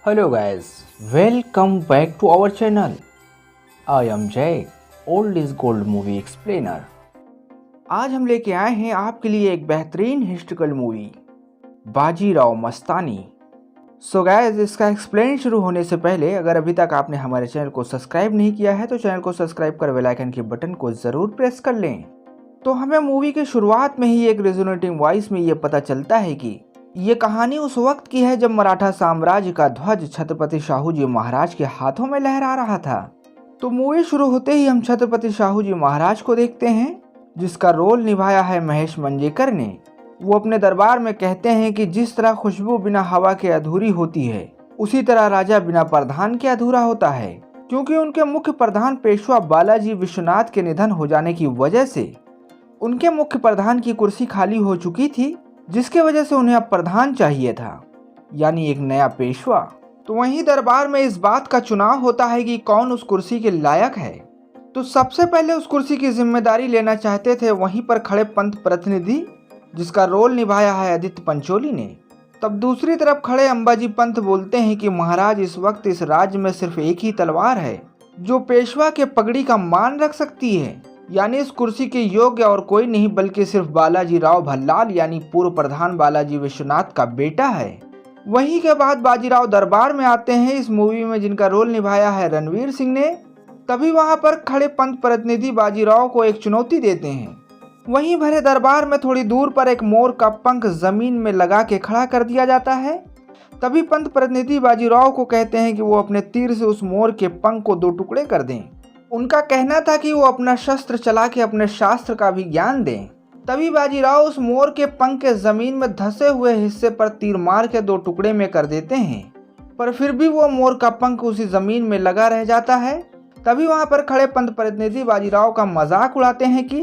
Hello guys, welcome back to our channel. I am Jay, old is gold movie explainer. आज हम लेके आए हैं आपके लिए एक बेहतरीन historical movie Bajirao Mastani. So guys, इसका एक्सप्लेन शुरू होने से पहले अगर अभी तक आपने हमारे चैनल को सब्सक्राइब नहीं किया है तो चैनल को सब्सक्राइब कर बेल आइकन के बटन को ज़रूर प्रेस कर लें। तो हमें मूवी के शुरुआत में ही एक रेजोनेटिंग वॉइस में ये पता चलता है कि ये कहानी उस वक्त की है जब मराठा साम्राज्य का ध्वज छत्रपति शाहू जी महाराज के हाथों में लहरा रहा था। तो मूवी शुरू होते ही हम छत्रपति शाहू जी महाराज को देखते हैं, जिसका रोल निभाया है महेश मंजेकर ने। वो अपने दरबार में कहते हैं कि जिस तरह खुशबू बिना हवा के अधूरी होती है, उसी तरह राजा बिना प्रधान के अधूरा होता है, क्योंकि उनके मुख्य प्रधान पेशवा बालाजी विश्वनाथ के निधन हो जाने की वजह से उनके मुख्य प्रधान की कुर्सी खाली हो चुकी थी, जिसके वजह से उन्हें अब प्रधान चाहिए था, यानी एक नया पेशवा। तो वहीं दरबार में इस बात का चुनाव होता है कि कौन उस कुर्सी के लायक है। तो सबसे पहले उस कुर्सी की जिम्मेदारी लेना चाहते थे वहीं पर खड़े पंत प्रतिनिधि, जिसका रोल निभाया है आदित्य पंचोली ने। तब दूसरी तरफ खड़े अंबाजी पंत बोलते हैं कि महाराज, इस वक्त इस राज्य में सिर्फ एक ही तलवार है जो पेशवा के पगड़ी का मान रख सकती है, यानी इस कुर्सी के योग्य और कोई नहीं बल्कि सिर्फ बालाजी राव भल्लाल यानी पूर्व प्रधान बालाजी विश्वनाथ का बेटा है। वहीं के बाद बाजीराव दरबार में आते हैं इस मूवी में, जिनका रोल निभाया है रणवीर सिंह ने। तभी वहां पर खड़े पंत प्रतिनिधि बाजीराव को एक चुनौती देते हैं। वहीं भरे दरबार में थोड़ी दूर पर एक मोर का पंख जमीन में लगा के खड़ा कर दिया जाता है। तभी पंत प्रतिनिधि बाजीराव को कहते हैं कि वो अपने तीर से उस मोर के पंख को दो टुकड़े कर दें। उनका कहना था कि वो अपना शस्त्र चला के अपने शास्त्र का भी ज्ञान दें। तभी बाजीराव उस मोर के पंख के जमीन में धंसे हुए हिस्से पर तीर मार के दो टुकड़े में कर देते हैं, पर फिर भी वो मोर का पंख उसी जमीन में लगा रह जाता है। तभी वहां पर खड़े पंत प्रतिनिधि बाजीराव का मजाक उड़ाते हैं कि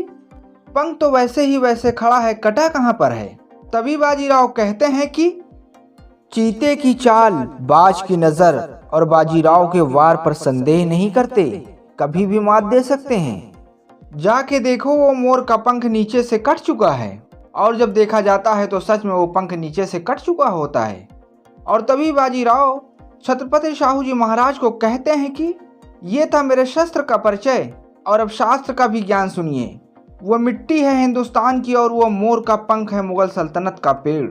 पंख तो वैसे ही वैसे खड़ा है, कटा कहाँ पर है। तभी बाजीराव कहते हैं कि चीते की चाल, बाज की नजर और बाजीराव के वार पर संदेह नहीं करते, कभी भी मात दे सकते हैं। जाके देखो, वो मोर का पंख नीचे से कट चुका है, और जब देखा जाता है तो सच में वो पंख नीचे से कट चुका होता है। और तभी बाजीराव छत्रपति शाहू जी महाराज को कहते हैं कि ये था मेरे शस्त्र का परिचय, और अब शास्त्र का भी ज्ञान सुनिए। वो मिट्टी है हिंदुस्तान की और वो मोर का पंख है मुगल सल्तनत का पेड़,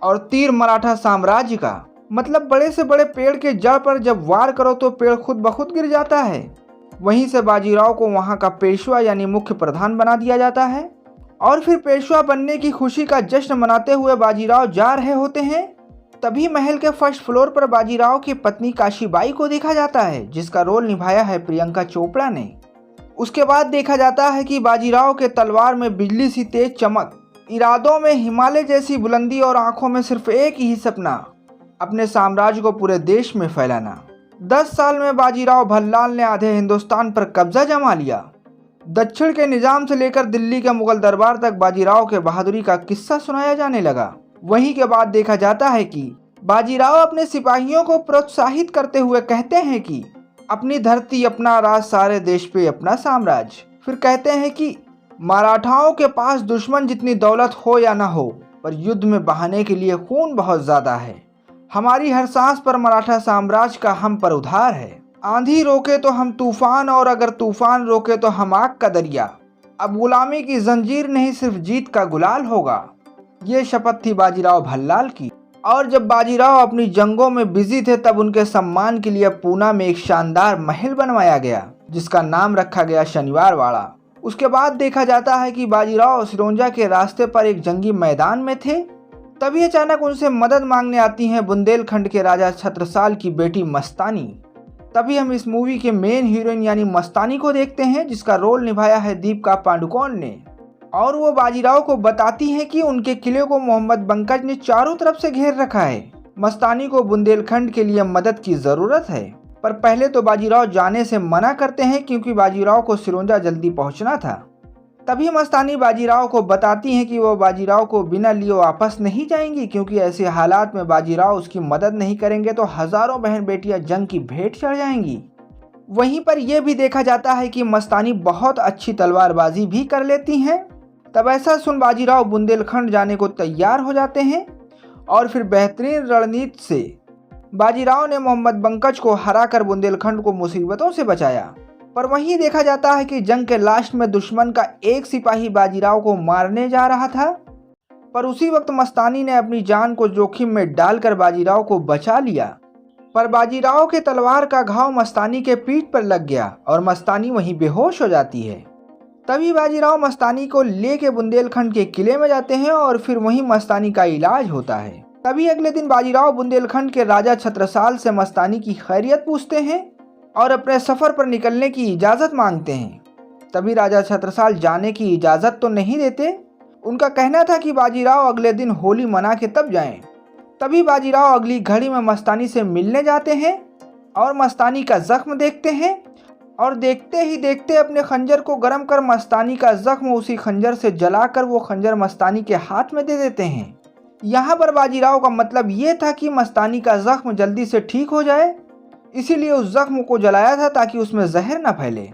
और तीर मराठा साम्राज्य का। मतलब बड़े से बड़े पेड़ के जड़ पर जब वार करो तो पेड़ खुद ब खुद गिर जाता है। वहीं से बाजीराव को वहां का पेशवा यानी मुख्य प्रधान बना दिया जाता है, और फिर पेशवा बनने की खुशी का जश्न मनाते हुए बाजीराव जा रहे होते हैं। तभी महल के फर्स्ट फ्लोर पर बाजीराव की पत्नी काशीबाई को देखा जाता है, जिसका रोल निभाया है प्रियंका चोपड़ा ने। उसके बाद देखा जाता है कि बाजीराव के तलवार में बिजली सी तेज चमक, इरादों में हिमालय जैसी बुलंदी और आंखों में सिर्फ एक ही सपना, अपने साम्राज्य को पूरे देश में फैलाना। 10 साल में बाजीराव भल्लाल ने आधे हिंदुस्तान पर कब्जा जमा लिया। दक्षिण के निजाम से लेकर दिल्ली के मुगल दरबार तक बाजीराव के बहादुरी का किस्सा सुनाया जाने लगा। वहीं के बाद देखा जाता है कि बाजीराव अपने सिपाहियों को प्रोत्साहित करते हुए कहते हैं कि अपनी धरती, अपना राज, सारे देश पे अपना साम्राज्य। फिर कहते हैं कि मराठाओं के पास दुश्मन जितनी दौलत हो या ना हो, पर युद्ध में बहाने के लिए खून बहुत ज्यादा है। हमारी हर सांस पर मराठा साम्राज्य का हम पर उधार है। आंधी रोके तो हम तूफान, और अगर तूफान रोके तो हम आग का दरिया। अब गुलामी की जंजीर नहीं, सिर्फ जीत का गुलाल होगा। ये शपथ थी बाजीराव भल्लाल की। और जब बाजीराव अपनी जंगों में बिजी थे तब उनके सम्मान के लिए पूना में एक शानदार महल बनवाया गया, जिसका नाम रखा गया शनिवार वाड़ा। उसके बाद देखा जाता है कि बाजीराव सिरोंजा के रास्ते पर एक जंगी मैदान में थे। तभी अचानक उनसे मदद मांगने आती हैं बुंदेलखंड के राजा छत्रसाल की बेटी मस्तानी। तभी हम इस मूवी के मेन हीरोइन यानी मस्तानी को देखते हैं, जिसका रोल निभाया है दीपिका पादुकोण ने। और वो बाजीराव को बताती हैं कि उनके किले को मोहम्मद बंकज ने चारों तरफ से घेर रखा है। मस्तानी को बुंदेलखंड के लिए मदद की जरूरत है, पर पहले तो बाजीराव जाने से मना करते हैं क्योंकि बाजीराव को सिरोंजा जल्दी पहुंचना था। तभी मस्तानी बाजीराव को बताती हैं कि वो बाजीराव को बिना लिए वापस नहीं जाएंगी, क्योंकि ऐसे हालात में बाजीराव उसकी मदद नहीं करेंगे तो हजारों बहन बेटियां जंग की भेंट चढ़ जाएंगी। वहीं पर यह भी देखा जाता है कि मस्तानी बहुत अच्छी तलवारबाजी भी कर लेती हैं। तब ऐसा सुन बाजीराव बुंदेलखंड जाने को तैयार हो जाते हैं, और फिर बेहतरीन रणनीति से बाजीराव ने मोहम्मद बंकज को हराकर बुंदेलखंड को मुसीबतों से बचाया। पर वहीं देखा जाता है कि जंग के लास्ट में दुश्मन का एक सिपाही बाजीराव को मारने जा रहा था, पर उसी वक्त मस्तानी ने अपनी जान को जोखिम में डालकर बाजीराव को बचा लिया। पर बाजीराव के तलवार का घाव मस्तानी के पीठ पर लग गया और मस्तानी वहीं बेहोश हो जाती है। तभी बाजीराव मस्तानी को लेके बुंदेलखंड के किले में जाते हैं और फिर वहीं मस्तानी का इलाज होता है। तभी अगले दिन बाजीराव बुंदेलखंड के राजा छत्रसाल से मस्तानी की खैरियत पूछते हैं और अपने सफर पर निकलने की इजाज़त मांगते हैं। तभी राजा छत्रसाल जाने की इजाज़त तो नहीं देते, उनका कहना था कि बाजीराव अगले दिन होली मना के तब जाएं। तभी बाजीराव अगली घड़ी में मस्तानी से मिलने जाते हैं और मस्तानी का जख्म देखते हैं और देखते ही देखते अपने खंजर को गर्म कर मस्तानी का जख्म उसी खंजर से जलाकर वो खंजर मस्तानी के हाथ में दे देते हैं। यहाँ पर बाजीराव का मतलब ये था कि मस्तानी का जख्म जल्दी से ठीक हो जाए, इसीलिए उस जख्म को जलाया था ताकि उसमें जहर न फैले,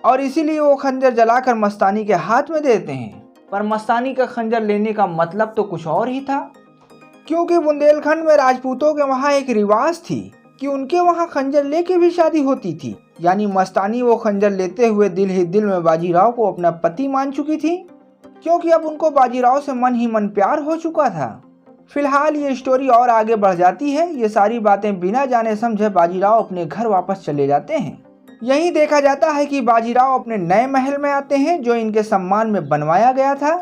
और इसीलिए वो खंजर जलाकर मस्तानी के हाथ में देते हैं। पर मस्तानी का खंजर लेने का मतलब तो कुछ और ही था, क्योंकि बुंदेलखंड में राजपूतों के वहाँ एक रिवाज थी कि उनके वहाँ खंजर लेके भी शादी होती थी। यानी मस्तानी वो खंजर लेते हुए दिल ही दिल में बाजीराव को अपना पति मान चुकी थी, क्योंकि अब उनको बाजीराव से मन ही मन प्यार हो चुका था। फिलहाल ये स्टोरी और आगे बढ़ जाती है। ये सारी बातें बिना जाने समझे बाजीराव अपने घर वापस चले जाते हैं। यही देखा जाता है कि बाजीराव अपने नए महल में आते हैं जो इनके सम्मान में बनवाया गया था।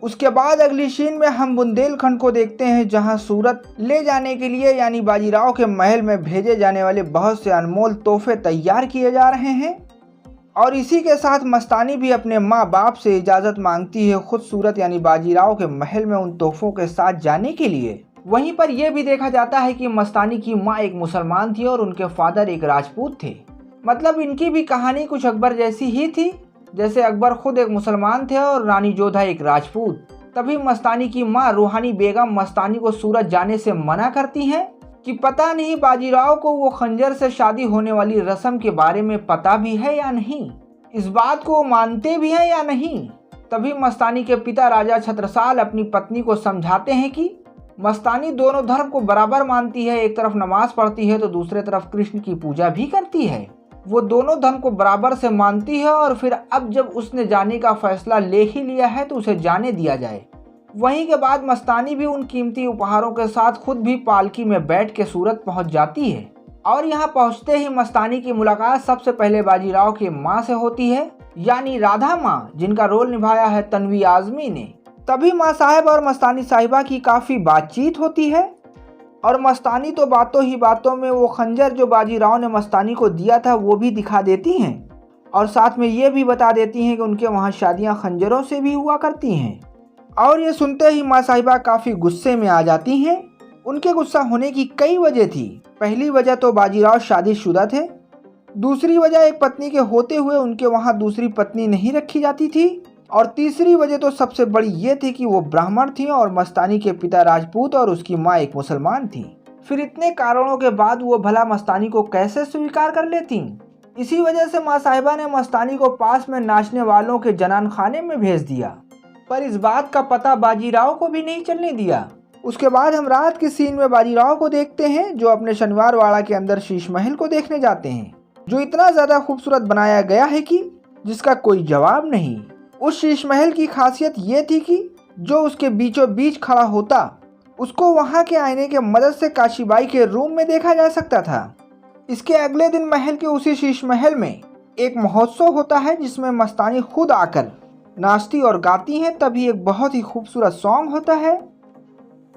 उसके बाद अगली सीन में हम बुंदेलखंड को देखते हैं, जहां सूरत ले जाने के लिए यानी बाजीराव के महल में भेजे जाने वाले बहुत से अनमोल तोहफे तैयार किए जा रहे हैं। और इसी के साथ मस्तानी भी अपने माँ बाप से इजाज़त मांगती है खुद सूरत यानी बाजीराव के महल में उन तोहफों के साथ जाने के लिए। वहीं पर यह भी देखा जाता है कि मस्तानी की माँ एक मुसलमान थी और उनके फादर एक राजपूत थे। मतलब इनकी भी कहानी कुछ अकबर जैसी ही थी, जैसे अकबर खुद एक मुसलमान थे और रानी जोधा एक राजपूत। तभी मस्तानी की माँ रूहानी बेगम मस्तानी को सूरत जाने से मना करती हैं कि पता नहीं बाजीराव को वो खंजर से शादी होने वाली रस्म के बारे में पता भी है या नहीं, इस बात को वो मानते भी हैं या नहीं। तभी मस्तानी के पिता राजा छत्रसाल अपनी पत्नी को समझाते हैं कि मस्तानी दोनों धर्म को बराबर मानती है, एक तरफ नमाज पढ़ती है तो दूसरे तरफ कृष्ण की पूजा भी करती है। वो दोनों धर्म को बराबर से मानती है और फिर अब जब उसने जाने का फैसला ले ही लिया है तो उसे जाने दिया जाए। वहीं के बाद मस्तानी भी उन कीमती उपहारों के साथ खुद भी पालकी में बैठ के सूरत पहुंच जाती है। और यहाँ पहुंचते ही मस्तानी की मुलाकात सबसे पहले बाजीराव की माँ से होती है, यानी राधा माँ, जिनका रोल निभाया है तन्वी आजमी ने। तभी माँ साहब और मस्तानी साहिबा की काफ़ी बातचीत होती है और मस्तानी तो बातों ही बातों में वो खंजर जो बाजीराव ने मस्तानी को दिया था वो भी दिखा देती हैं और साथ में ये भी बता देती हैं कि उनके वहाँ शादियाँ खंजरों से भी हुआ करती हैं। और ये सुनते ही माँ साहिबा काफ़ी गुस्से में आ जाती हैं। उनके गुस्सा होने की कई वजह थी। पहली वजह तो बाजीराव शादीशुदा थे, दूसरी वजह एक पत्नी के होते हुए उनके वहाँ दूसरी पत्नी नहीं रखी जाती थी, और तीसरी वजह तो सबसे बड़ी ये थी कि वो ब्राह्मण थी और मस्तानी के पिता राजपूत और उसकी माँ एक मुसलमान थी। फिर इतने कारणों के बाद वो भला मस्तानी को कैसे स्वीकार कर लेती। इसी वजह से माँ साहिबा ने मस्तानी को पास में नाचने वालों के जनान खाने में भेज दिया, पर इस बात का पता बाजीराव को भी नहीं चलने दिया। उसके बाद हम रात के सीन में बाजीराव को देखते हैं जो अपने शनिवार वाड़ा के अंदर शीश महल को देखने जाते हैं, जो इतना ज़्यादा खूबसूरत बनाया गया है कि जिसका कोई जवाब नहीं। उस शीश महल की खासियत ये थी कि जो उसके बीचों बीच खड़ा होता उसको वहाँ के आईने के मदद से काशीबाई के रूम में देखा जा सकता था। इसके अगले दिन महल के उसी शीश महल में एक महोत्सव होता है जिसमें मस्तानी खुद आकर नाचती और गाती हैं। तभी एक बहुत ही खूबसूरत सॉन्ग होता है,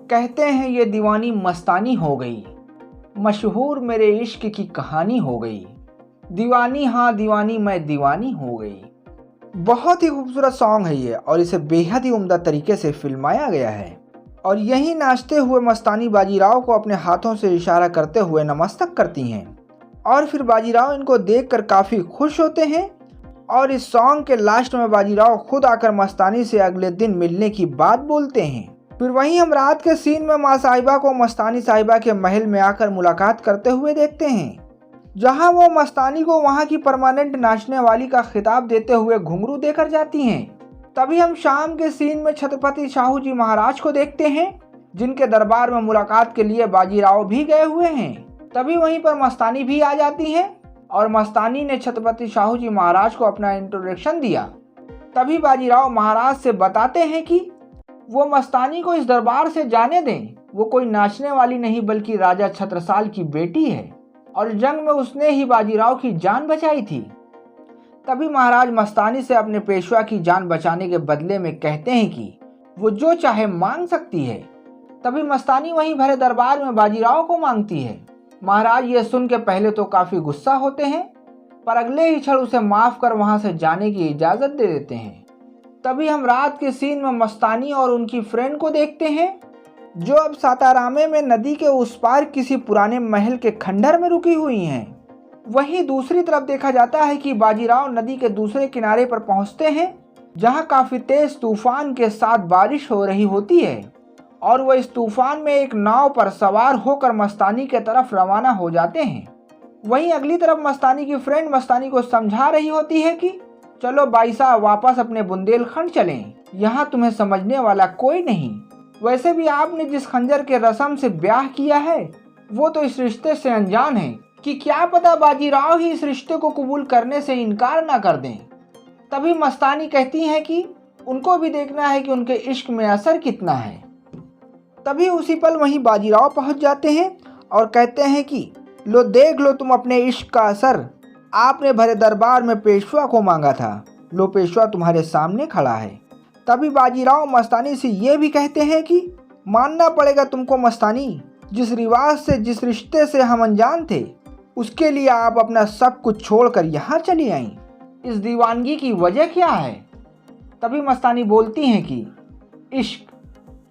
कहते हैं ये दीवानी मस्तानी हो गई, मशहूर मेरे इश्क की कहानी हो गई, दीवानी हाँ दीवानी मैं दीवानी हो गई। बहुत ही खूबसूरत सॉन्ग है ये और इसे बेहद ही उम्दा तरीके से फिल्माया गया है। और यही नाचते हुए मस्तानी बाजीराव को अपने हाथों से इशारा करते हुए नमस्तक करती हैं और फिर बाजीराव इनको देखकर काफ़ी खुश होते हैं। और इस सॉन्ग के लास्ट में बाजीराव खुद आकर मस्तानी से अगले दिन मिलने की बात बोलते हैं। फिर वहीं हम रात के सीन में माँ साहिबा को मस्तानी साहिबा के महल में आकर मुलाकात करते हुए देखते हैं, जहां वो मस्तानी को वहां की परमानेंट नाचने वाली का खिताब देते हुए घुंघरू देकर जाती हैं। तभी हम शाम के सीन में छत्रपति शाहू जी महाराज को देखते हैं, जिनके दरबार में मुलाकात के लिए बाजीराव भी गए हुए हैं। तभी वहीं पर मस्तानी भी आ जाती हैं और मस्तानी ने छत्रपति शाहू जी महाराज को अपना इंट्रोडक्शन दिया। तभी बाजीराव महाराज से बताते हैं कि वो मस्तानी को इस दरबार से जाने दें, वो कोई नाचने वाली नहीं बल्कि राजा छत्रसाल की बेटी है और जंग में उसने ही बाजीराव की जान बचाई थी। तभी महाराज मस्तानी से अपने पेशवा की जान बचाने के बदले में कहते हैं कि वो जो चाहे मांग सकती है। तभी मस्तानी वहीं भरे दरबार में बाजीराव को मांगती है। महाराज ये सुन के पहले तो काफी गुस्सा होते हैं, पर अगले ही क्षण उसे माफ कर वहां से जाने की इजाजत दे देते हैं। तभी हम रात के सीन में मस्तानी और उनकी फ्रेंड को देखते हैं, जो अब सातारामे में नदी के उस पार किसी पुराने महल के खंडहर में रुकी हुई हैं। वहीं दूसरी तरफ देखा जाता है कि बाजीराव नदी के दूसरे किनारे पर पहुंचते हैं, जहां काफी तेज तूफान के साथ बारिश हो रही होती है और वह इस तूफान में एक नाव पर सवार होकर मस्तानी के तरफ रवाना हो जाते हैं। वहीं अगली तरफ मस्तानी की फ्रेंड मस्तानी को समझा रही होती है कि चलो भाई साहब वापस अपने बुंदेलखंड चलें, यहाँ तुम्हें समझने वाला कोई नहीं। वैसे भी आपने जिस खंजर के रस्म से ब्याह किया है वो तो इस रिश्ते से अनजान है कि क्या पता बाजीराव ही इस रिश्ते को कबूल करने से इनकार ना कर दें। तभी मस्तानी कहती हैं कि उनको भी देखना है कि उनके इश्क में असर कितना है। तभी उसी पल वहीं बाजीराव पहुंच जाते हैं और कहते हैं कि लो देख लो तुम अपने इश्क का असर, आपने भरे दरबार में पेशवा को मांगा था, लो पेशवा तुम्हारे सामने खड़ा है। तभी बाजीराव मस्तानी से ये भी कहते हैं कि मानना पड़ेगा तुमको मस्तानी, जिस रिवाज से जिस रिश्ते से हम अनजान थे उसके लिए आप अपना सब कुछ छोड़कर यहाँ चली आईं। इस दीवानगी की वजह क्या है? तभी मस्तानी बोलती हैं कि इश्क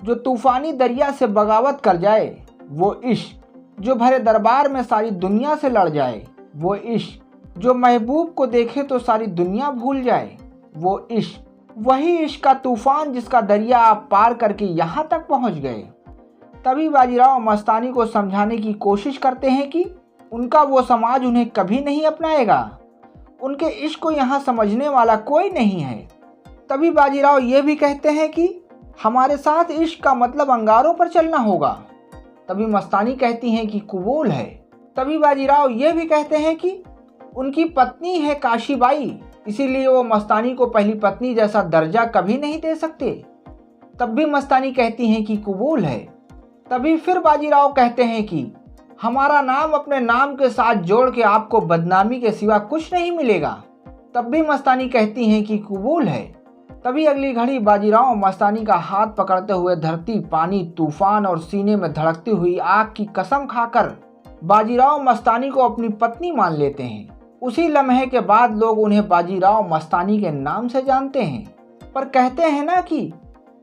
जो तूफानी दरिया से बगावत कर जाए वो इश्क, जो भरे दरबार में सारी दुनिया से लड़ जाए वो इश्क, जो महबूब को देखे तो सारी दुनिया भूल जाए वो इश्क, वही इश्क का तूफान जिसका दरिया आप पार करके यहाँ तक पहुँच गए। तभी बाजीराव मस्तानी को समझाने की कोशिश करते हैं कि उनका वो समाज उन्हें कभी नहीं अपनाएगा, उनके इश्क को यहाँ समझने वाला कोई नहीं है। तभी बाजीराव ये भी कहते हैं कि हमारे साथ इश्क का मतलब अंगारों पर चलना होगा। तभी मस्तानी कहती हैं कि कबूल है। तभी बाजीराव ये भी कहते हैं कि उनकी पत्नी है काशीबाई, इसीलिए वो मस्तानी को पहली पत्नी जैसा दर्जा कभी नहीं दे सकते। तब भी मस्तानी कहती हैं कि कबूल है। तभी फिर बाजीराव कहते हैं कि हमारा नाम अपने नाम के साथ जोड़ के आपको बदनामी के सिवा कुछ नहीं मिलेगा। तब भी मस्तानी कहती हैं कि कबूल है। तभी अगली घड़ी बाजीराव मस्तानी का हाथ पकड़ते हुए धरती, पानी, तूफान और सीने में धड़कती हुई आग की कसम खाकर बाजीराव मस्तानी को अपनी पत्नी मान लेते हैं। उसी लम्हे के बाद लोग उन्हें बाजीराव मस्तानी के नाम से जानते हैं। पर कहते हैं ना कि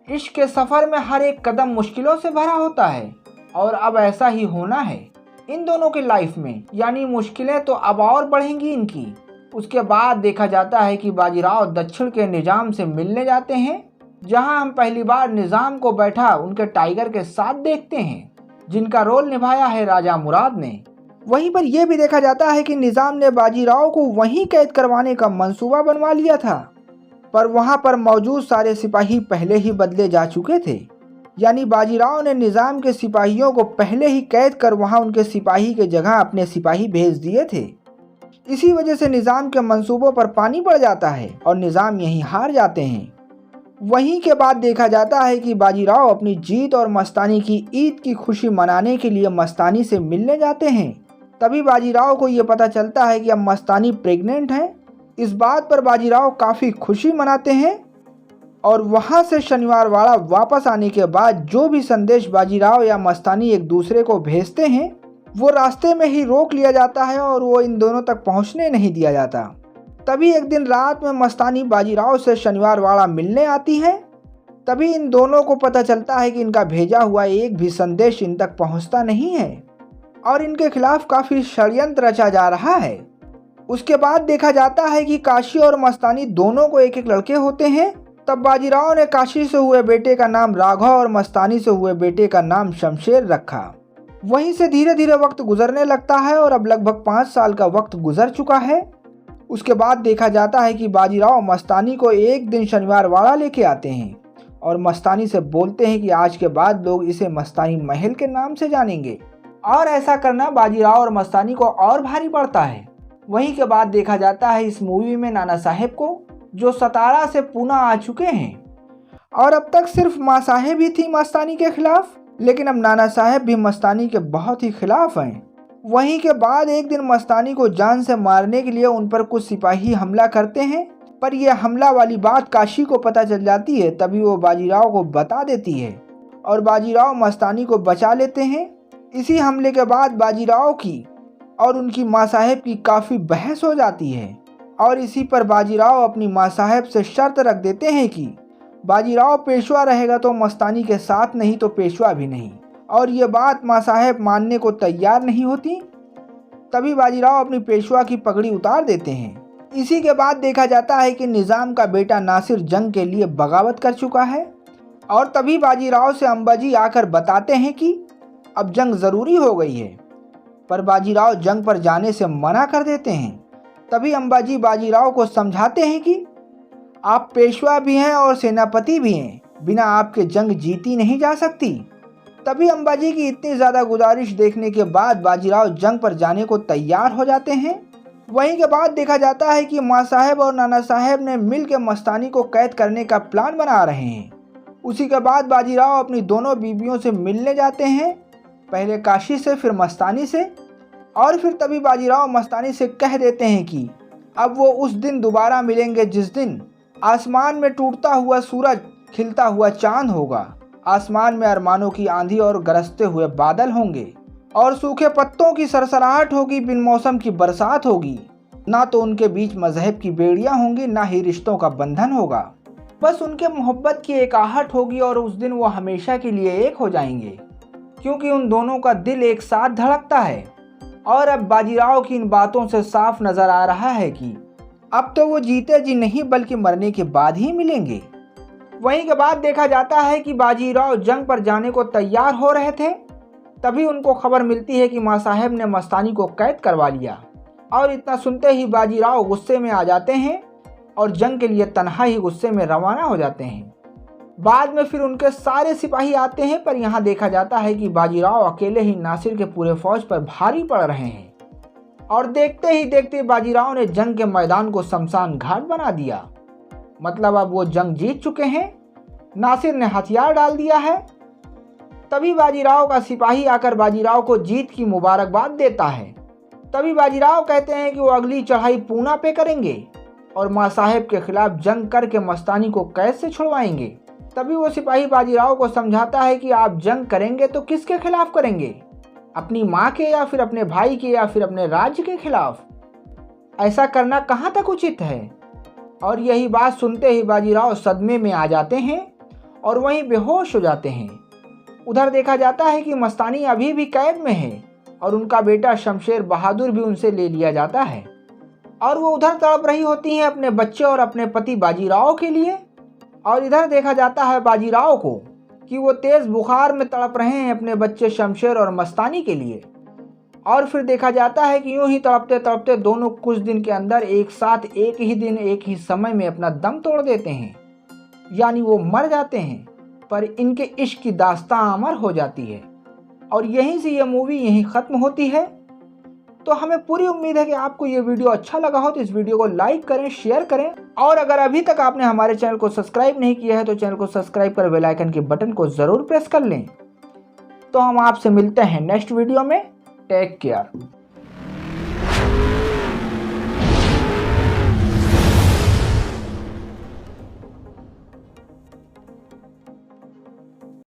इश्क के सफर में हर एक कदम मुश्किलों से भरा होता है और अब ऐसा ही होना है इन दोनों की लाइफ में, यानी मुश्किलें तो अब और बढ़ेंगी इनकी। उसके बाद देखा जाता है कि बाजीराव दक्षिण के निजाम से मिलने जाते हैं, जहां हम पहली बार निजाम को बैठा उनके टाइगर के साथ देखते हैं, जिनका रोल निभाया है राजा मुराद ने। वहीं पर यह भी देखा जाता है कि निजाम ने बाजीराव को वहीं कैद करवाने का मंसूबा बनवा लिया था, पर वहां पर मौजूद सारे सिपाही पहले ही बदले जा चुके थे, यानी बाजीराव ने निजाम के सिपाहियों को पहले ही कैद कर वहां उनके सिपाही के जगह अपने सिपाही भेज दिए थे। इसी वजह से निजाम के मंसूबों पर पानी पड़ जाता है और निजाम यहीं हार जाते हैं। वहीं के बाद देखा जाता है कि बाजीराव अपनी जीत और मस्तानी की ईद की खुशी मनाने के लिए मस्तानी से मिलने जाते हैं। तभी बाजीराव को ये पता चलता है कि अब मस्तानी प्रेग्नेंट है। इस बात पर बाजीराव काफ़ी खुशी मनाते हैं और वहां से शनिवार वाड़ा वापस आने के बाद जो भी संदेश बाजीराव या मस्तानी एक दूसरे को भेजते हैं वो रास्ते में ही रोक लिया जाता है और वो इन दोनों तक पहुंचने नहीं दिया जाता। तभी एक दिन रात में मस्तानी बाजीराव से शनिवार वाड़ा मिलने आती है। तभी इन दोनों को पता चलता है कि इनका भेजा हुआ एक भी संदेश इन तक पहुंचता नहीं है और इनके खिलाफ काफ़ी षड्यंत्र रचा जा रहा है। उसके बाद देखा जाता है कि काशी और मस्तानी दोनों को एक एक लड़के होते हैं। तब बाजीराव ने काशी से हुए बेटे का नाम राघव और मस्तानी से हुए बेटे का नाम शमशेर रखा। वहीं से धीरे धीरे वक्त गुजरने लगता है और अब लगभग 5 साल का वक्त गुजर चुका है। उसके बाद देखा जाता है कि बाजीराव मस्तानी को एक दिन शनिवार वाड़ा लेके आते हैं और मस्तानी से बोलते हैं कि आज के बाद लोग इसे मस्तानी महल के नाम से जानेंगे। और ऐसा करना बाजीराव और मस्तानी को और भारी पड़ता है। वहीं के बाद देखा जाता है इस मूवी में नाना साहेब को, जो सतारा से पूना आ चुके हैं। और अब तक सिर्फ माँ साहेब ही थी मस्तानी के खिलाफ, लेकिन अब नाना साहेब भी मस्तानी के बहुत ही खिलाफ हैं। वहीं के बाद एक दिन मस्तानी को जान से मारने के लिए उन पर कुछ सिपाही हमला करते हैं, पर यह हमला वाली बात काशी को पता चल जाती है। तभी वो बाजीराव को बता देती है और बाजीराव मस्तानी को बचा लेते हैं। इसी हमले के बाद बाजीराव की और उनकी माँ साहेब की काफ़ी बहस हो जाती है और इसी पर बाजीराव अपनी माँ साहेब से शर्त रख देते हैं कि बाजीराव पेशवा रहेगा तो मस्तानी के साथ, नहीं तो पेशवा भी नहीं। और ये बात माँ साहेब मानने को तैयार नहीं होती। तभी बाजीराव अपनी पेशवा की पगड़ी उतार देते हैं। इसी के बाद देखा जाता है कि निज़ाम का बेटा नासिर जंग के लिए बगावत कर चुका है और तभी बाजीराव से अंबाजी आकर बताते हैं कि अब जंग ज़रूरी हो गई है, पर बाजीराव जंग पर जाने से मना कर देते हैं। तभी अंबाजी बाजीराव को समझाते हैं कि आप पेशवा भी हैं और सेनापति भी हैं, बिना आपके जंग जीती नहीं जा सकती। तभी अंबाजी की इतनी ज़्यादा गुजारिश देखने के बाद बाजीराव जंग पर जाने को तैयार हो जाते हैं। वहीं के बाद देखा जाता है कि माँ साहेब और नाना साहेब ने मिल के मस्तानी को कैद करने का प्लान बना रहे हैं। उसी के बाद बाजीराव अपनी दोनों बीवियों से मिलने जाते हैं, पहले काशी से, फिर मस्तानी से। और फिर तभी बाजीराव मस्तानी से कह देते हैं कि अब वो उस दिन दोबारा मिलेंगे जिस दिन आसमान में टूटता हुआ सूरज, खिलता हुआ चांद होगा, आसमान में अरमानों की आंधी और गरजते हुए बादल होंगे और सूखे पत्तों की सरसराहट होगी, बिन मौसम की बरसात होगी। ना तो उनके बीच मजहब की बेड़ियां होंगी, ना ही रिश्तों का बंधन होगा। बस उनके मोहब्बत की एक आहट होगी और उस दिन वो हमेशा के लिए एक हो जाएंगे, क्योंकि उन दोनों का दिल एक साथ धड़कता है। और अब बाजीराव की इन बातों से साफ नजर आ रहा है कि अब तो वो जीते जी नहीं बल्कि मरने के बाद ही मिलेंगे। वहीं के बाद देखा जाता है कि बाजीराव जंग पर जाने को तैयार हो रहे थे, तभी उनको खबर मिलती है कि माँ साहेब ने मस्तानी को कैद करवा लिया। और इतना सुनते ही बाजीराव गुस्से में आ जाते हैं और जंग के लिए तन्हा ही गुस्से में रवाना हो जाते हैं। बाद में फिर उनके सारे सिपाही आते हैं, पर यहाँ देखा जाता है कि बाजीराव अकेले ही नासिर के पूरे फौज पर भारी पड़ रहे हैं। और देखते ही देखते बाजीराव ने जंग के मैदान को शमशान घाट बना दिया। मतलब अब वो जंग जीत चुके हैं, नासिर ने हथियार डाल दिया है। तभी बाजीराव का सिपाही आकर बाजीराव को जीत की मुबारकबाद देता है। तभी बाजीराव कहते हैं कि वो अगली चढ़ाई पूना पे करेंगे और माँ साहेब के खिलाफ जंग करके मस्तानी को कैद से छुड़वाएंगे। तभी वो सिपाही बाजीराव को समझाता है कि आप जंग करेंगे तो किसके खिलाफ करेंगे, अपनी माँ के या फिर अपने भाई के या फिर अपने राज्य के खिलाफ? ऐसा करना कहाँ तक उचित है? और यही बात सुनते ही बाजीराव सदमे में आ जाते हैं और वहीं बेहोश हो जाते हैं। उधर देखा जाता है कि मस्तानी अभी भी कैद में है और उनका बेटा शमशेर बहादुर भी उनसे ले लिया जाता है और वो उधर तड़प रही होती हैं अपने बच्चे और अपने पति बाजीराव के लिए। और इधर देखा जाता है बाजीराव को कि वो तेज बुखार में तड़प रहे हैं अपने बच्चे शमशेर और मस्तानी के लिए। और फिर देखा जाता है कि यूं ही तड़पते तड़पते दोनों कुछ दिन के अंदर एक साथ एक ही दिन एक ही समय में अपना दम तोड़ देते हैं, यानी वो मर जाते हैं। पर इनके इश्क की दास्तां अमर हो जाती है और यहीं से ये मूवी यहीं ख़त्म होती है। तो हमें पूरी उम्मीद है कि आपको ये वीडियो अच्छा लगा हो, तो इस वीडियो को लाइक करें, शेयर करें और अगर अभी तक आपने हमारे चैनल को सब्सक्राइब नहीं किया है तो चैनल को सब्सक्राइब कर बेल आइकन के बटन को ज़रूर प्रेस कर लें। तो हम आपसे मिलते हैं नेक्स्ट वीडियो में। Take care.